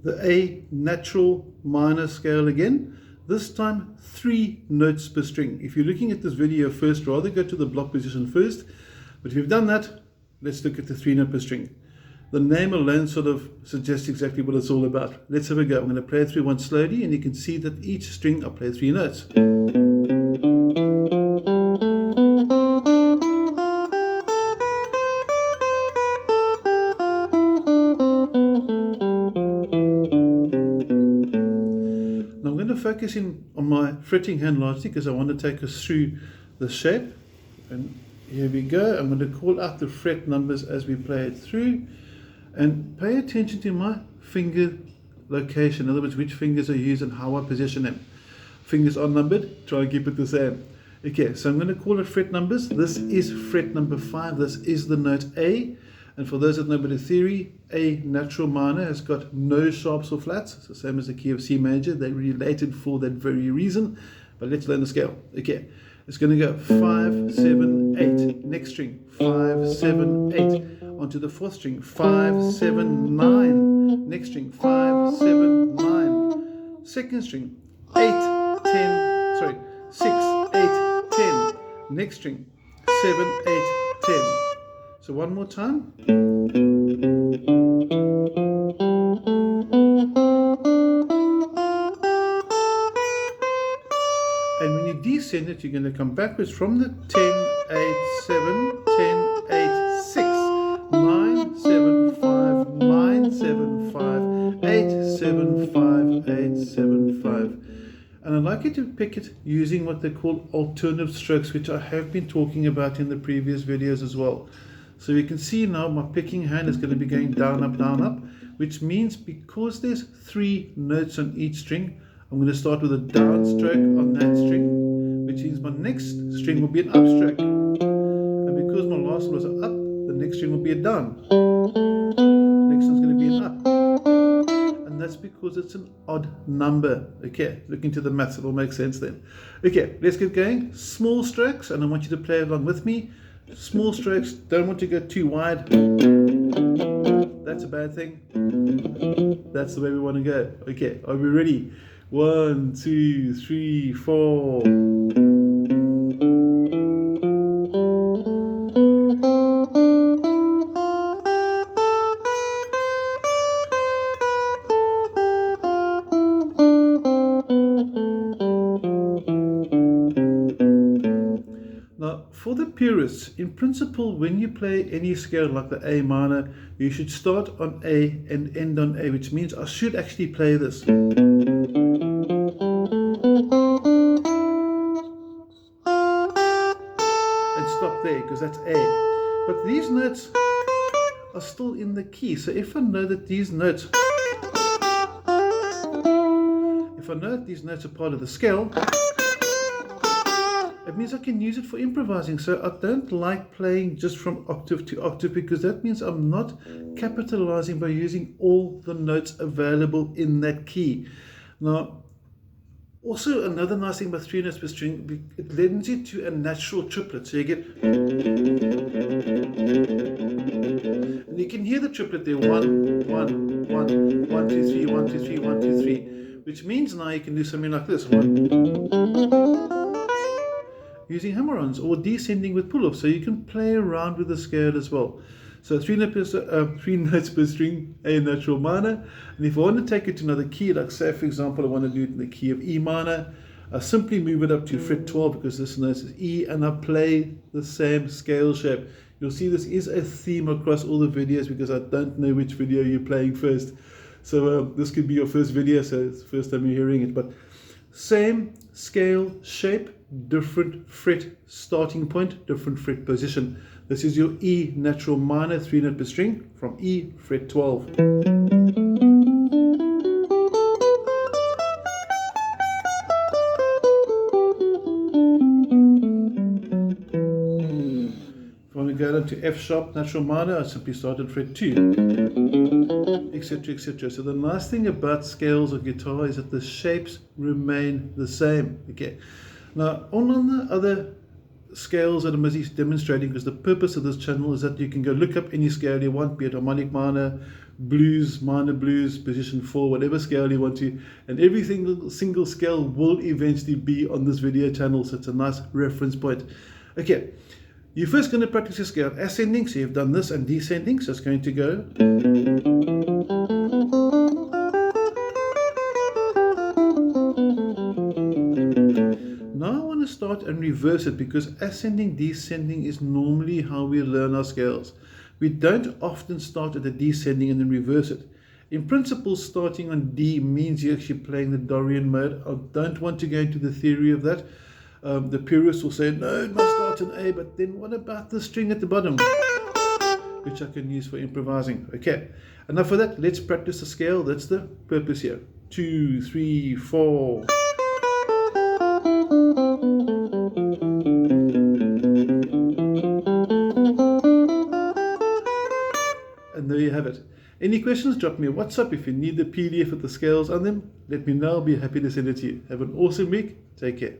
the A natural minor scale again, this time 3 notes per string. If you're looking at this video first, rather go to the block position first, but if you've done that, let's look at the 3 note per string. The name alone sort of suggests exactly what it's all about. Let's have a go. I'm going to play it through once slowly, and you can see that each string I play 3 notes. Now I'm going to focus in on my fretting hand largely because I want to take us through the shape. And here we go. I'm going to call out the fret numbers as we play it through. And pay attention to my finger location, in other words, which fingers I use and how I position them. Fingers are numbered, try and keep it the same. Okay, so I'm going to call it fret numbers. This is fret number 5, this is the note A. And for those that know about the theory, A natural minor has got no sharps or flats. It's the same as the key of C major. They're related for that very reason. But let's learn the scale. Okay, it's going to go 5, 7, 8. Next string, 5, 7, 8. Onto the 4th string, 5, 7, 9. Next string, 5, 7, 9. Second string, 8, 10. Sorry, 6, 8, 10. Next string, 7, 8, 10. So one more time. And when you descend it, you're going to come backwards from the 10, 8, 7, 10, 8, 6, 9, 7, 5, 9, 7, 5, 8, 7, 5, 8, 7, 5. And I'd like you to pick it using what they call alternative strokes, which I have been talking about in the previous videos as well. So you can see now my picking hand is going to be going down, up, which means because there's 3 notes on each string, I'm going to start with a down stroke on that string, which means my next string will be an up stroke. And because my last one was an up, the next string will be a down. Next one's going to be an up. And that's because it's an odd number. Okay, look into the maths, it'll make sense then. Okay, let's get going. Small strokes, and I want you to play along with me. Small strokes, don't want to go too wide. That's a bad thing. That's the way we want to go. Okay, are we ready? 1, 2, 3, 4. Now, for the purists, in principle, when you play any scale like the A minor, you should start on A and end on A, which means I should actually play this. Stop there because that's A. But these notes are still in the key. So if I know that these notes, are part of the scale, it means I can use it for improvising. So I don't like playing just from octave to octave because that means I'm not capitalizing by using all the notes available in that key. Now, also, another nice thing about 3 notes per string, it lends you to a natural triplet. So you get, and you can hear the triplet there, 1, 1, 1, 1, 2, 3, 1, 2, 3, 1, 2, 3, which means now you can do something like this, 1, using hammer-ons or descending with pull-offs. So you can play around with the scale as well. So 3 notes per string, A natural minor. And if I want to take it to another key, like say for example I want to do it in the key of E minor, I simply move it up to fret 12 because this note is E, and I play the same scale shape. You'll see this is a theme across all the videos because I don't know which video you're playing first. So this could be your first video, so it's the first time you're hearing it. But same scale shape, different fret starting point, different fret position. This is your E natural minor 3 note per string from E fret 12. If I want to go down to F sharp natural minor, I simply start at fret 2, etc, etc. So the nice thing about scales or guitar is that the shapes remain the same. Okay. Now on the other scales that I'm busy demonstrating, because the purpose of this channel is that you can go look up any scale you want, be it harmonic minor, blues, minor blues, position 4, whatever scale you want to, and every single scale will eventually be on this video channel, so it's a nice reference point. Okay, you're first going to practice your scale ascending, so you've done this, and descending, so it's going to go. Now I want to start and reverse it, because ascending, descending is normally how we learn our scales. We don't often start at the descending and then reverse it. In principle, starting on D means you're actually playing the Dorian mode. I don't want to go into the theory of that. The purists will say, no, it must start in A, but then what about the string at the bottom, which I can use for improvising? Okay, enough for that. Let's practice the scale. That's the purpose here. 2, 3, 4. And there you have it. Any questions, drop me a WhatsApp. If you need the PDF with the scales on them, let me know. I'll be happy to send it to you. Have an awesome week. Take care.